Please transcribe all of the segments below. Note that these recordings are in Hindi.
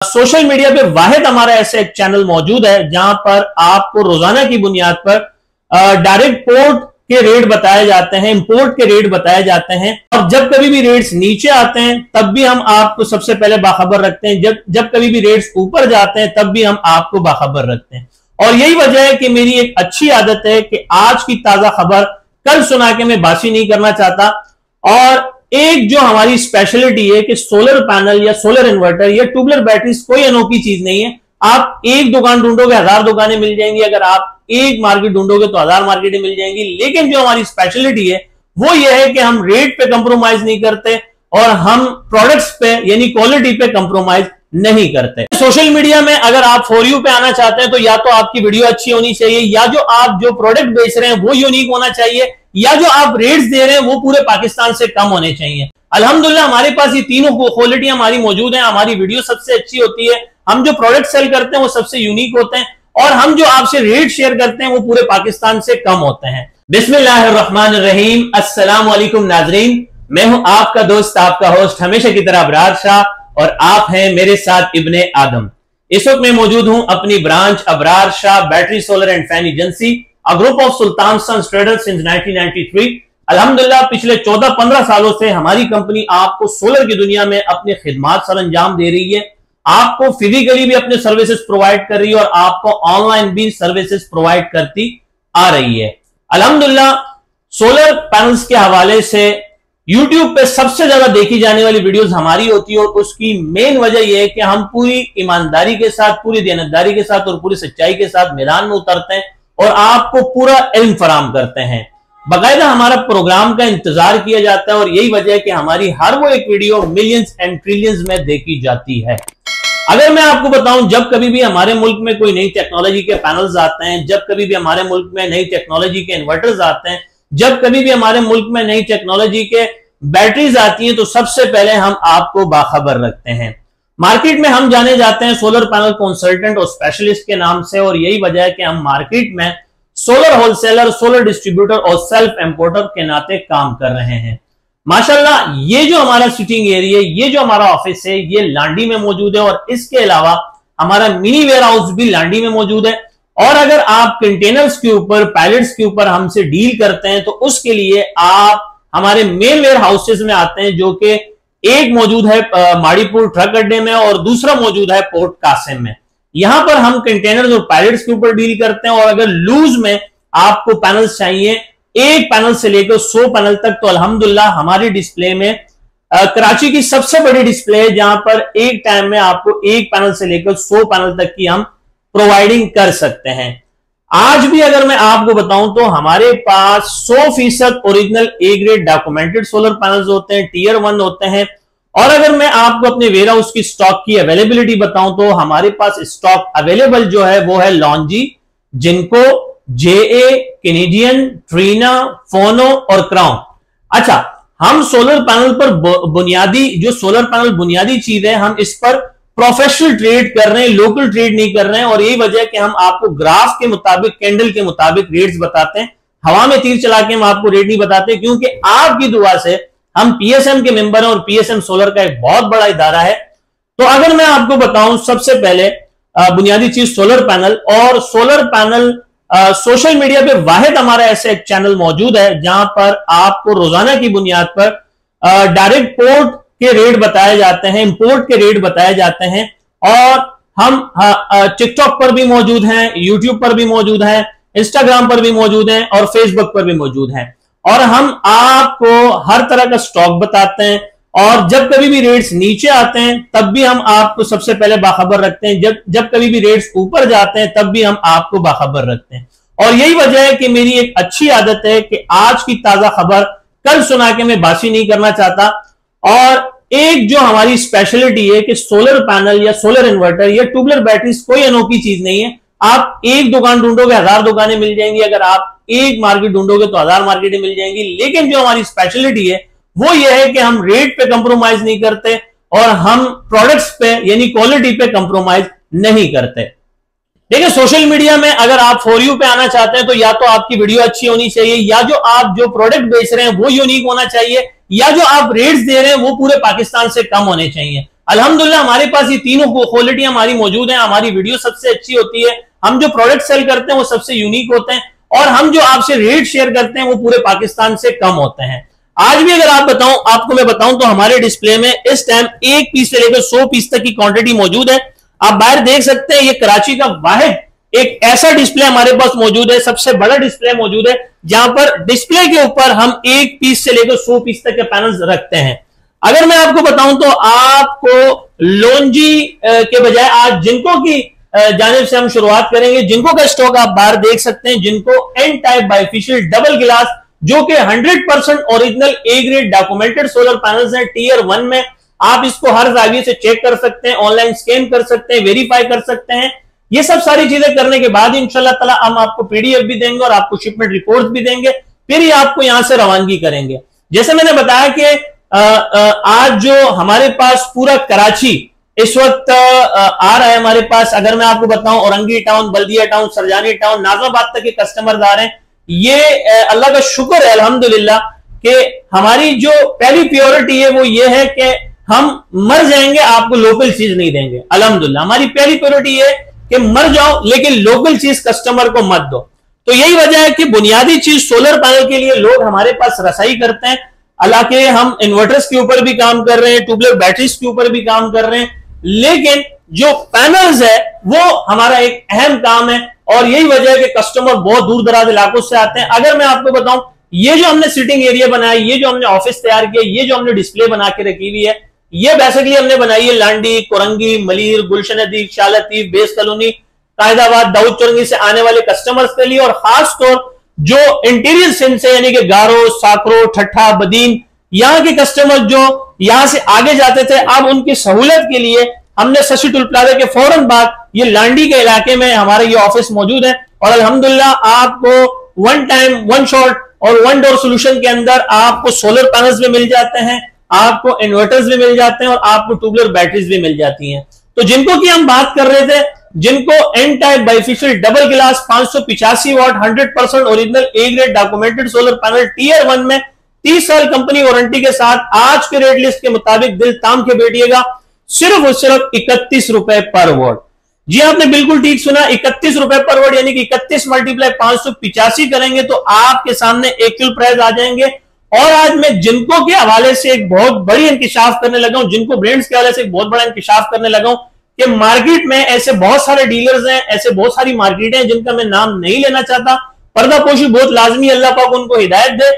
सोशल मीडिया पे वाहिद हमारा ऐसा एक चैनल मौजूद है जहां पर आपको रोजाना की बुनियाद पर डायरेक्ट पोर्ट के रेट बताए जाते हैं, इंपोर्ट के रेट बताए जाते हैं। और जब कभी भी रेट्स नीचे आते हैं तब भी हम आपको सबसे पहले बाखबर रखते हैं, जब कभी भी रेट्स ऊपर जाते हैं तब भी हम आपको बाखबर रखते हैं। और यही वजह है कि मेरी एक अच्छी आदत है कि आज की ताजा खबर कल सुना के मैं बासी नहीं करना चाहता। और एक जो हमारी स्पेशलिटी है कि सोलर पैनल या सोलर इन्वर्टर या ट्यूबलर बैटरीज कोई अनोखी चीज नहीं है। आप एक दुकान ढूंढोगे 1000 दुकानें मिल जाएंगी, अगर आप एक मार्केट ढूंढोगे तो 1000 मार्केटें मिल जाएंगी। लेकिन जो हमारी स्पेशलिटी है वो ये है कि हम रेट पे कंप्रोमाइज नहीं करते और हम प्रोडक्ट्स पे यानी क्वालिटी पे कंप्रोमाइज नहीं करते। सोशल मीडिया में अगर आप फॉर यू पे आना चाहते हैं तो या तो आपकी वीडियो अच्छी होनी चाहिए, या जो आप जो प्रोडक्ट बेच रहे हैं वो यूनिक होना चाहिए, या जो आप रेट्स दे रहे हैं वो पूरे पाकिस्तान से कम होने चाहिए। अल्हम्दुलिल्लाह हमारे पास ये तीनों क्वालिटी हमारी मौजूद है। हमारी वीडियो सबसे अच्छी होती है, हम जो प्रोडक्ट सेल करते हैं वो सबसे यूनिक होते हैं, और हम जो आपसे रेट शेयर करते हैं वो पूरे पाकिस्तान से कम होते हैं। बिस्मिल्लाहिर्रहमानिर्रहीम, अस्सलाम वालेकुम नाजरीन, मैं हूं आपका दोस्त, आपका होस्ट हमेशा की तरह अबरार शाह, और आप हैं मेरे साथ इब्ने आदम। इस वक्त मैं मौजूद हूं अपनी branch Abrar Shah battery solar and fan agency, a group of Sultan sons traders since 1993। अल्हम्दुलिल्लाह पिछले 14-15 सालों से हमारी कंपनी आपको सोलर की दुनिया में अपनी खिदमात सर अंजाम दे रही है। आपको फिजिकली भी अपने सर्विसेज प्रोवाइड कर रही है और आपको ऑनलाइन भी सर्विसेज प्रोवाइड करती आ रही है। अल्हम्दुलिल्लाह सोलर पैनल्स के हवाले से YouTube पे सबसे ज्यादा देखी जाने वाली वीडियोस हमारी होती है, और उसकी मेन वजह यह है कि हम पूरी ईमानदारी के साथ, पूरी देनतदारी के साथ और पूरी सच्चाई के साथ मैदान में उतरते हैं और आपको पूरा इल्म फराम करते हैं। बाकायदा हमारा प्रोग्राम का इंतजार किया जाता है और यही वजह है कि हमारी हर वो एक वीडियो मिलियंस एंड ट्रिलियंस में देखी जाती है। अगर मैं आपको बताऊं, जब कभी भी हमारे मुल्क में कोई नई टेक्नोलॉजी के पैनल्स आते हैं, जब कभी भी हमारे मुल्क में नई टेक्नोलॉजी के इन्वर्टर्स आते हैं, जब कभी भी हमारे मुल्क में नई टेक्नोलॉजी के बैटरीज आती हैं, तो सबसे पहले हम आपको बाखबर रखते हैं। मार्केट में हम जाने जाते हैं सोलर पैनल कंसल्टेंट और स्पेशलिस्ट के नाम से, और यही वजह है कि हम मार्केट में सोलर होलसेलर, सोलर डिस्ट्रीब्यूटर और सेल्फ इंपोर्टर के नाते काम कर रहे हैं। माशाल्लाह ये जो हमारा सिटिंग एरिया, ये जो हमारा ऑफिस है, ये लांडी में मौजूद है, और इसके अलावा हमारा मिनी वेयर हाउस भी लांडी में मौजूद है। और अगर आप कंटेनर्स के ऊपर, पैलेट्स के ऊपर हमसे डील करते हैं तो उसके लिए आप हमारे मेन वेयर हाउसेज में आते हैं, जो कि एक मौजूद है माड़ीपुर ट्रक अड्डे में और दूसरा मौजूद है पोर्ट कासिम में। यहां पर हम कंटेनर्स और पैलेट्स के ऊपर डील करते हैं। और अगर लूज में आपको पैनल्स चाहिए, एक पैनल से लेकर 100 पैनल तक, तो अल्हम्दुलिल्लाह हमारी डिस्प्ले में कराची की सबसे बड़ी डिस्प्ले है, जहां पर एक टाइम में आपको एक पैनल से लेकर 100 पैनल तक की हम प्रोवाइडिंग कर सकते हैं। आज भी अगर मैं आपको बताऊं तो हमारे पास 100% original A grade documented solar panels होते हैं, टियर 1 होते हैं। और अगर मैं आपको अपने वेयर हाउस की स्टॉक की अवेलेबिलिटी बताऊं तो हमारे पास स्टॉक अवेलेबल जो है वो है लॉन्जी, जिनको, जेए, कैनेडियन, ट्रीना, फोनो और क्राउन। अच्छा, हम सोलर पैनल पर बुनियादी, जो सोलर पैनल बुनियादी चीज है, हम इस पर प्रोफेशनल ट्रेड कर रहे हैं, लोकल ट्रेड नहीं कर रहे हैं। और यही वजह है कि हम आपको ग्राफ के मुताबिक, कैंडल के मुताबिक रेट्स बताते हैं। हवा में तीर चला के हम आपको रेट नहीं बताते, क्योंकि आपकी दुआ से हम पीएसएम के मेंबर हैं और पीएसएम सोलर का एक बहुत बड़ा इदारा है। तो अगर मैं आपको बताऊं, सबसे पहले बुनियादी चीज सोलर पैनल, और सोलर पैनल सोशल मीडिया पे वाहिद हमारा ऐसा एक चैनल मौजूद है जहां पर आपको रोजाना की बुनियाद पर डायरेक्ट पोर्ट के रेट बताए जाते हैं, इंपोर्ट के रेट बताए जाते हैं। और हम टिकटॉक पर भी मौजूद हैं, यूट्यूब पर भी मौजूद हैं, इंस्टाग्राम पर भी मौजूद हैं और फेसबुक पर भी मौजूद हैं। और हम आपको हर तरह का स्टॉक बताते हैं, और जब कभी भी रेट्स नीचे आते हैं तब भी हम आपको सबसे पहले बाखबर रखते हैं, जब कभी भी रेट्स ऊपर जाते हैं तब भी हम आपको बाखबर रखते हैं। और यही वजह है कि मेरी एक अच्छी आदत है कि आज की ताजा खबर कल सुना के मैं बासी नहीं करना चाहता। और एक जो हमारी स्पेशलिटी है कि सोलर पैनल या सोलर इन्वर्टर या ट्यूबलर बैटरीज कोई अनोखी चीज नहीं है। आप एक दुकान ढूंढोगे 1000 दुकानें मिल जाएंगी, अगर आप एक मार्केट ढूंढोगे तो 1000 मार्केटें मिल जाएंगी। लेकिन जो हमारी स्पेशलिटी है वो ये है कि हम रेट पे कंप्रोमाइज नहीं करते और हम प्रोडक्ट्स पे यानी क्वालिटी पे कंप्रोमाइज नहीं करते। देखिए, सोशल मीडिया में अगर आप फॉर यू पे आना चाहते हैं तो या तो आपकी वीडियो अच्छी होनी चाहिए, या जो आप जो प्रोडक्ट बेच रहे हैं वो यूनिक होना चाहिए, या जो आप रेट्स दे रहे हैं वो पूरे पाकिस्तान से कम होने चाहिए। अल्हम्दुलिल्लाह हमारे पास ये तीनों क्वालिटी हमारी मौजूद है। हमारी वीडियो सबसे अच्छी होती है, हम जो प्रोडक्ट सेल करते हैं वो सबसे यूनिक होते हैं, और हम जो आपसे रेट शेयर करते हैं वो पूरे पाकिस्तान से कम होते हैं। आज भी अगर आपको मैं बताऊं तो हमारे डिस्प्ले में इस टाइम 1 पीस से लेकर 100 पीस तक की क्वांटिटी मौजूद है। आप बाहर देख सकते हैं, ये कराची का वाहिद एक ऐसा डिस्प्ले हमारे पास मौजूद है, सबसे बड़ा डिस्प्ले मौजूद है, जहां पर डिस्प्ले के ऊपर हम 1 पीस से लेकर 100 पीस तक के पैनल्स रखते हैं। अगर मैं आपको बताऊं तो आपको लोंजी के बजाय आज जिनको की जानिब से हम शुरुआत करेंगे। जिनको का स्टॉक आप बाहर देख सकते हैं, जिनको एन टाइप बाइफेशियल डबल गिलास, जो कि 100% original A grade documented solar panels हैं टीयर 1 में। आप इसको हर जाविये से चेक कर सकते हैं, ऑनलाइन स्कैन कर सकते हैं, वेरीफाई कर सकते हैं। ये सब सारी चीजें करने के बाद इंशाल्लाह ताला हम आपको पीडीएफ भी देंगे और आपको शिपमेंट रिपोर्ट भी देंगे, फिर ही आपको यहां से रवानगी करेंगे। जैसे मैंने बताया कि आज जो हमारे पास पूरा कराची इस वक्त आ रहा है हमारे पास, अगर मैं आपको बताऊं औरंगी टाउन, बल्दिया टाउन, सरजानी टाउन, नाजमाबाद तक के कस्टमर्स आ रहे हैं। ये अल्लाह का शुक्र है अल्हम्दुलिल्लाह कि हमारी जो पहली प्योरिटी है वो ये है कि हम मर जाएंगे, आपको लोकल चीज नहीं देंगे। अल्हम्दुलिल्लाह हमारी पहली प्योरिटी है कि मर जाओ लेकिन लोकल चीज कस्टमर को मत दो। तो यही वजह है कि बुनियादी चीज सोलर पैनल के लिए लोग हमारे पास रसाई करते हैं। हालांकि हम इन्वर्टर्स के ऊपर भी काम कर रहे हैं, ट्यूबलर बैटरीज के ऊपर भी काम कर रहे हैं, लेकिन जो पैनल्स है वो हमारा एक अहम काम है, और यही वजह है कि कस्टमर बहुत दूर दराज इलाकों से आते हैं। अगर मैं आपको बताऊं, ये जो हमने सिटिंग एरिया बनाया, ये जो हमने ऑफिस तैयार किया, ये जो हमने डिस्प्ले बना के रखी हुई है, ये बेसिकली हमने बनाई है लांडी, कोरंगी, मलीर, गुलशन अदीक, शालतीफ, बेस कॉलोनी, कायदाबाद, दाऊद चौरंगी से आने वाले कस्टमर्स के लिए, और खास तौर जो इंटीरियर सिंध से यानी कि गारो, साकरो, ठट्ठा, बदीन, यहां के कस्टमर जो यहां से आगे जाते थे, अब उनकी सहूलत के लिए हमने शशि टोल प्लाजा के फौरन बाद ये लांडी के इलाके में हमारा ये ऑफिस मौजूद है। और अल्हम्दुलिल्लाह आपको वन टाइम, वन शॉट और वन डोर सोल्यूशन के अंदर आपको सोलर पैनल्स भी मिल जाते हैं, आपको इन्वर्टर्स भी मिल जाते हैं, और आपको ट्यूबलर बैटरीज भी मिल जाती हैं। तो जिनको की हम बात कर रहे थे, जिनको N type bifacial double glass 585 watt 100% original A grade documented solar panel tier 1 में 30 साल कंपनी वारंटी के साथ आज के रेट लिस्ट के मुताबिक दिल ताम के बैठिएगा, सिर्फ और सिर्फ 31 रुपए पर वॉट। जी आपने बिल्कुल ठीक सुना, 31 रुपए पर वॉट, यानी कि 31 मल्टीप्लाई 585 करेंगे तो आपके सामने एक्चुअल प्राइस आ जाएंगे। और आज मैं जिनको के हवाले से एक बहुत बड़ी इंकिशाफ करने लगा हूं, जिनको ब्रांड्स के हवाले से एक बहुत बड़ा इंकिशाफ करने लगा हूं कि मार्केट में ऐसे बहुत सारे डीलर्स हैं, ऐसे बहुत सारी मार्केट हैं जिनका मैं नाम नहीं लेना चाहता, पर्दापोशी बहुत लाजमी, अल्लाह पाक उनको हिदायत दे।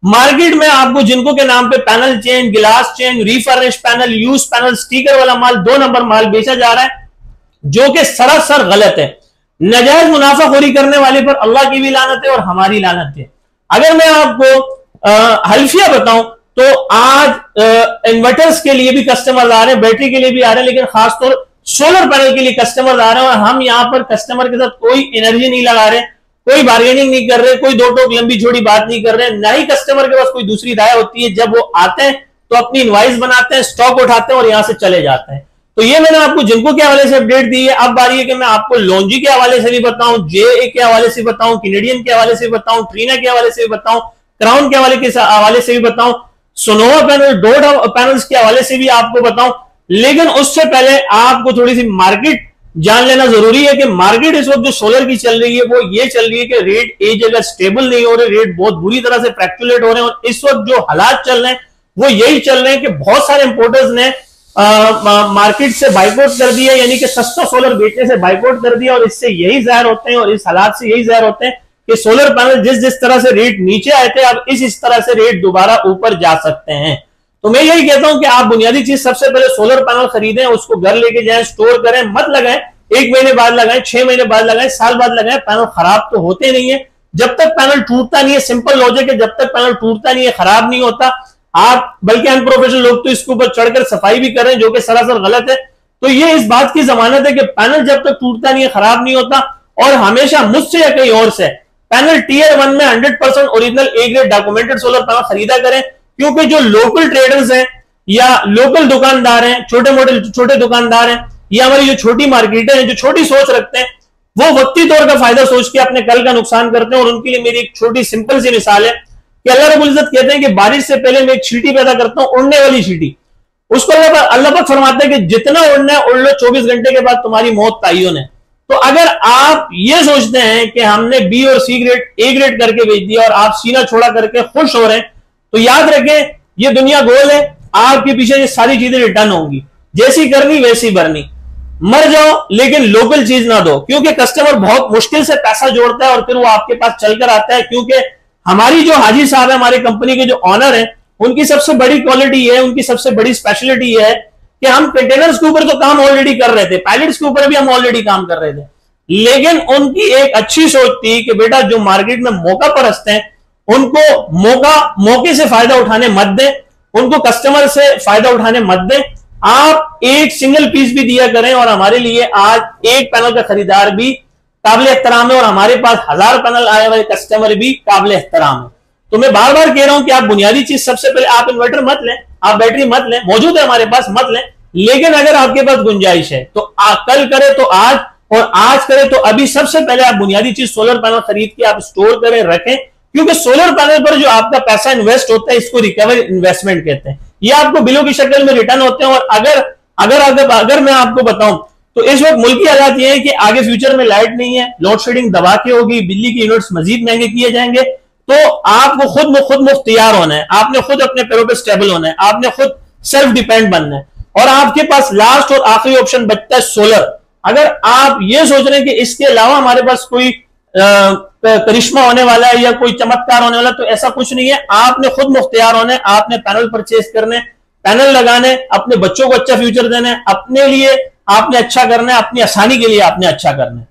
मार्केट में आपको जिनको के नाम पे पैनल चेंज, गिलास change, refurnish panel, use panel, sticker वाला माल, 2 नंबर माल बेचा जा रहा है, जो कि सरासर गलत है। नाजायज मुनाफाखोरी करने वाले पर अल्लाह की भी लानत है और हमारी लानत है। अगर मैं आपको हल्फिया बताऊं तो आज इन्वर्टर्स के लिए भी कस्टमर आ रहे हैं, बैटरी के लिए भी आ रहे हैं, लेकिन खासतौर सोलर पैनल के लिए कस्टमर आ रहे हैं, और हम यहां पर कस्टमर के साथ कोई एनर्जी नहीं लगा रहे, कोई बार्गेनिंग नहीं कर रहे, कोई दो टोक लंबी छोटी बात नहीं कर रहे, ना ही कस्टमर के पास कोई दूसरी राय होती है। जब वो आते हैं तो अपनी इनवाइस बनाते हैं, स्टॉक उठाते हैं और यहां से चले जाते हैं। तो ये मैंने आपको जिनको के हवाले से अपडेट दी है। अब बारी है कि मैं आपको लॉन्जी के हवाले से भी बताऊं, जे के हवाले से बताऊं, कैनेडियन के हवाले से बताऊं, ट्रीना के हवाले से बताऊं, क्राउन के हवाले से भी बताऊं, सोनोवा पैनल, डोड पैनल्स के हवाले से भी आपको बताऊं। लेकिन उससे पहले आपको थोड़ी सी मार्केट जान लेना जरूरी है कि मार्केट इस वक्त जो सोलर की चल रही है वो ये चल रही है कि रेट एक जगह स्टेबल नहीं हो रहे, रेट बहुत बुरी तरह से फ्रैक्चुलेट हो रहे हैं। और इस वक्त जो हालात चल रहे हैं वो यही चल रहे हैं कि बहुत सारे इंपोर्टर्स ने मार्केट से बाइकआउट कर दिया, यानी कि सस्ता सोलर बेचने से बाइकआउट कर दिया, और इससे यही जाहिर होते हैं, और इस हालात से यही जाहिर होते हैं कि सोलर पैनल जिस तरह से रेट नीचे आए थे, अब इस तरह से रेट दोबारा ऊपर जा सकते हैं। तो मैं यही कहता हूं कि आप बुनियादी चीज सबसे पहले सोलर पैनल खरीदें, उसको घर लेके जाएं, स्टोर करें, मत लगाएं 1 महीने बाद लगाएं, 6 महीने बाद लगाएं, साल बाद लगाएं, पैनल खराब तो होते नहीं है। जब तक पैनल टूटता नहीं है, सिंपल लॉजिक है, जब तक पैनल टूटता नहीं है खराब नहीं होता। आप बल्कि अनप्रोफेशनल लोग तो इसके ऊपर चढ़कर सफाई भी करें, जो कि सरासर गलत है। तो ये इस बात की जमानत है कि पैनल जब तक टूटता नहीं है खराब नहीं होता। और हमेशा मुझसे या कहीं और से पैनल टीयर 1 में 100% original A grade documented solar panel खरीदा करें, क्योंकि जो लोकल ट्रेडर्स हैं या लोकल दुकानदार हैं, छोटे दुकानदार हैं, या हमारी जो छोटी मार्केटें हैं जो छोटी सोच रखते हैं, वो वक्ती तौर का फायदा सोच के अपने कल का नुकसान करते हैं। और उनके लिए मेरी एक छोटी सिंपल सी मिसाल है कि अल्लाह रब्बुल इज्जत कहते हैं कि बारिश से पहले मैं एक चींटी पैदा करता हूं, उड़ने वाली चींटी। उसको अल्लाह पाक फरमाते हैं कि जितना उड़ना है उड़ लो, 24 घंटे के बाद तुम्हारी मौत तय्युन है। तो अगर आप ये सोचते हैं कि हमने बी और सी ग्रेड ए ग्रेड करके भेज दिया और आप सीना छोड़ा करके खुश हो रहे हैं, तो याद रखें ये दुनिया गोल है, आपके पीछे ये सारी चीजें रिटर्न होंगी, जैसी करनी वैसी भरनी। मर जाओ लेकिन लोकल चीज ना दो, क्योंकि कस्टमर बहुत मुश्किल से पैसा जोड़ता है और फिर वो आपके पास चलकर आता है। क्योंकि हमारी जो हाजी साहब है, हमारी कंपनी के जो ऑनर है, उनकी सबसे बड़ी क्वालिटी है, उनकी सबसे बड़ी स्पेशलिटी है कि हम कंटेनर्स के ऊपर तो काम ऑलरेडी कर रहे थे, पायलट्स के ऊपर भी हम ऑलरेडी काम कर रहे थे, लेकिन उनकी एक अच्छी सोच थी कि बेटा जो मार्केट में मौका परस्त हैं उनको मौके से फायदा उठाने मत दें, उनको कस्टमर से फायदा उठाने मत दें, आप एक सिंगल पीस भी दिया करें। और हमारे लिए आज एक पैनल का खरीदार भी काबिल एहतराम है और हमारे पास 1000 पैनल आए हुए कस्टमर भी काबिल एहतराम है। तो मैं बार बार कह रहा हूं कि आप बुनियादी चीज सबसे पहले आप इन्वर्टर मत लें, आप बैटरी मत लें, मौजूद है हमारे पास मत लें, लेकिन अगर आपके पास गुंजाइश है तो कल करें तो आज, और आज करें तो अभी। सबसे पहले आप बुनियादी चीज सोलर पैनल खरीद के आप स्टोर करें, रखें, क्योंकि सोलर पैनल पर जो आपका पैसा इन्वेस्ट होता है इसको रिकवर इन्वेस्टमेंट कहते हैं। ये आपको बिलों की शक्ल में रिटर्न होते हैं। और अगर मैं आपको बताऊं तो इस वक्त मुल्क की हालात ये है कि आगे फ्यूचर में लाइट नहीं है, लोड शेडिंग दबा के होगी, बिजली के यूनिट्स मजीद महंगे किए जाएंगे, तो आपको खुद मुख्तियार होना है, आपने खुद अपने पैरों पर स्टेबल होना है, आपने खुद सेल्फ डिपेंड बनना है। और आपके पास लास्ट और आखिरी ऑप्शन बचता है सोलर। अगर आप ये सोच रहे हैं कि इसके अलावा हमारे पास कोई करिश्मा होने वाला है या कोई चमत्कार होने वाला है, तो ऐसा कुछ नहीं है। आपने खुद मुख्तियार होना है, आपने पैनल परचेज करने, पैनल लगाने, अपने बच्चों को अच्छा फ्यूचर देना है, अपने लिए आपने अच्छा करना है, अपनी आसानी के लिए आपने अच्छा करना है।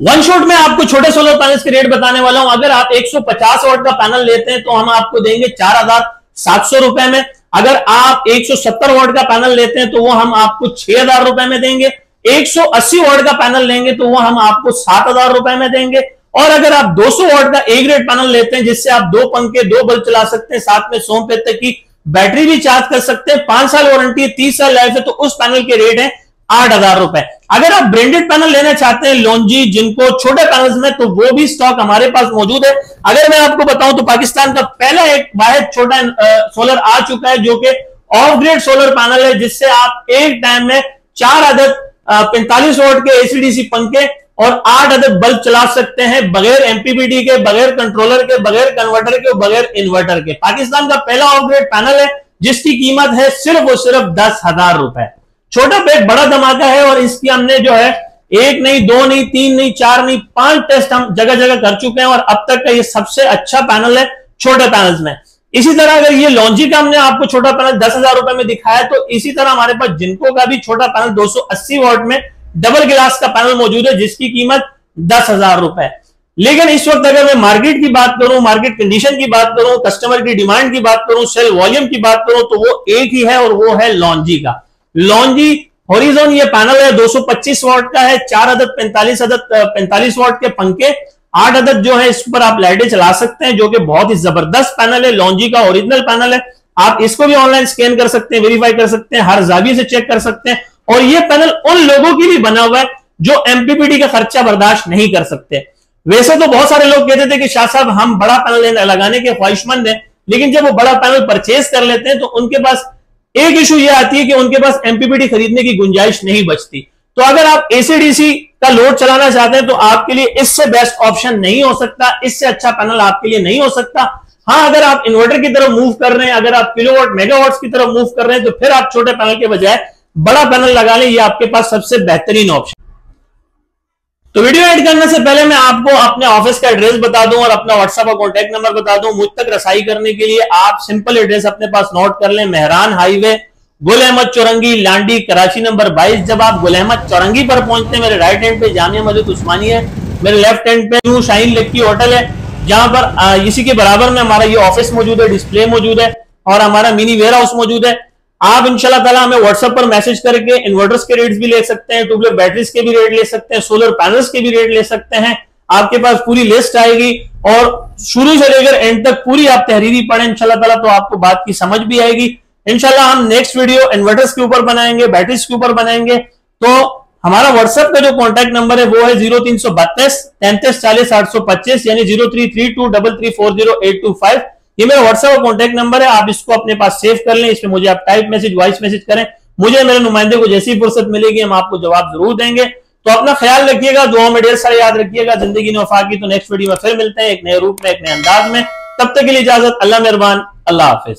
वन शॉट में आपको छोटे सोलर पैनल्स के रेट बताने वाला हूं। अगर आप 150 वाट का पैनल लेते हैं तो हम आपको देंगे 4700 रुपए में। अगर आप 170 वाट का पैनल लेते हैं तो वो हम आपको 6000 रुपए में देंगे। 180 वाट का पैनल लेंगे तो वो हम आपको 7000 रुपए में देंगे। और अगर आप 200 वाट का ए ग्रेड पैनल लेते हैं जिससे आप 2 पंखे 2 बल्ब चला सकते हैं, साथ में 100 रुपए तक की बैटरी भी चार्ज कर सकते हैं, 5 साल वारंटी है, 30 साल लाइफ है, तो उस पैनल के रेट है 8000 रुपए। अगर आप ब्रांडेड पैनल लेना चाहते हैं लॉन्जी, जिनको छोटे पैनल्स में, तो वो भी स्टॉक हमारे पास मौजूद है। अगर मैं आपको बताऊं तो पाकिस्तान का पहला एक वाहिद छोटा सोलर आ चुका है जो कि ऑफ ग्रेड सोलर पैनल है, जिससे आप एक टाइम में 4 अदद 45 वाट के एसीडीसी पंखे और 8 अदद बल्ब चला सकते हैं, बगैर एमपीपीटी के, बगैर कंट्रोलर के, बगैर कन्वर्टर के, बगैर इन्वर्टर के। पाकिस्तान का पहला ऑफ ग्रेड पैनल है जिसकी कीमत है सिर्फ और सिर्फ 10,000 रुपए। छोटा पैक बड़ा धमाका है और इसकी हमने जो है 1 नहीं 2 नहीं 3 नहीं 4 नहीं 5 टेस्ट हम जगह जगह कर चुके हैं और अब तक का ये सबसे अच्छा पैनल है छोटे पैनल्स में। इसी तरह अगर ये लॉन्जी का हमने आपको छोटा पैनल 10,000 रुपए में दिखाया, तो इसी तरह हमारे पास जिनको का भी छोटा पैनल 280 वाट में डबल गिलास का पैनल मौजूद है जिसकी कीमत 10,000 रुपए। लेकिन इस वक्त अगर मैं मार्केट की बात करूं, मार्केट कंडीशन की बात करूं, कस्टमर की डिमांड की बात करूं, सेल वॉल्यूम की बात करूं, तो वो एक ही है और वो है लॉन्जी का। लॉन्जी हॉरिजॉन ये पैनल है, 225 वाट का है, 4 अदद 45 वाट के पंखे, 8 अदद जो है इस पर आप लाइटें चला सकते हैं, जो कि बहुत ही जबरदस्त पैनल है। लॉन्जी का ओरिजिनल पैनल है, आप इसको भी ऑनलाइन स्कैन कर सकते हैं, वेरीफाई कर सकते हैं, हर जाविये से चेक कर सकते हैं। और ये पैनल उन लोगों के लिए बना हुआ है जो एमपीपीटी का खर्चा बर्दाश्त नहीं कर सकते। वैसे तो बहुत सारे लोग कहते थे कि शाह साहब हम बड़ा पैनल लगाने के ख्वाहिशमंद हैं, लेकिन जब वो बड़ा पैनल परचेज कर लेते हैं तो उनके पास एक इशू ये आती है कि उनके पास एमपीपीटी खरीदने की गुंजाइश नहीं बचती। तो अगर आप एसीडीसी का लोड चलाना चाहते हैं तो आपके लिए इससे बेस्ट ऑप्शन नहीं हो सकता, इससे अच्छा पैनल आपके लिए नहीं हो सकता। हाँ, अगर आप इन्वर्टर की तरफ मूव कर रहे हैं, अगर आप किलोवाट मेगावाट्स की तरफ मूव कर रहे हैं, तो फिर आप छोटे पैनल के बजाय बड़ा पैनल लगा लें, ये आपके पास सबसे बेहतरीन ऑप्शन। तो वीडियो एड करने से पहले मैं आपको अपने ऑफिस का एड्रेस बता दूं और अपना व्हाट्सएप का कॉन्टैक्ट नंबर बता दूं। मुझ तक रसाई करने के लिए आप सिंपल एड्रेस अपने पास नोट कर लें। मेहरान हाईवे, गुल अहमद चौरंगी, लांडी, कराची नंबर 22। जब आप गुल अहमद चौरंगी पर पहुंचते हैं, मेरे राइट हैंड पे जामिया मस्जिद उस्मानिया है, मेरे लेफ्ट हैंड पे न्यू शाइन लक्की होटल है, जहां पर इसी के बराबर में हमारा ये ऑफिस मौजूद है, डिस्प्ले मौजूद है और हमारा मिनी वेयर हाउस मौजूद है। आप इंशाल्लाह ताला हमें व्हाट्सएप पर मैसेज करके इन्वर्टर्स के रेट्स भी ले सकते हैं, ट्यूबवेल बैटरीज के भी रेट ले सकते हैं, सोलर पैनल्स के भी रेट ले सकते हैं। आपके पास पूरी लिस्ट आएगी और शुरू से लेकर एंड तक पूरी आप तहरीरी पढ़ें इंशाल्लाह ताला, तो आपको बात की समझ भी आएगी। इंशाल्लाह हम नेक्स्ट वीडियो इन्वर्टर्स के ऊपर बनाएंगे, बैटरीज के ऊपर बनाएंगे। तो हमारा व्हाट्सएप का जो कॉन्टैक्ट नंबर है वो है 0332 33 40 825, यानी 03323340 825। ये मेरा व्हाट्सएप और कॉन्टैक्ट नंबर है, आप इसको अपने पास सेव कर लें। इसमें मुझे आप टाइप मैसेज, वॉइस मैसेज करें, मुझे मेरे नुमाइंदे को जैसी फुर्सत मिलेगी हम आपको जवाब जरूर देंगे। तो अपना ख्याल रखिएगा, दुआओं में ढेर सारे याद रखिएगा। जिंदगी ने वफा की। तो नेक्स्ट वीडियो में फिर मिलते हैं एक नए रूप में, एक नए अंदाज में। तब तक के लिए इजाजत, अल्लाह मेहरबान, अल्लाह हाफिज।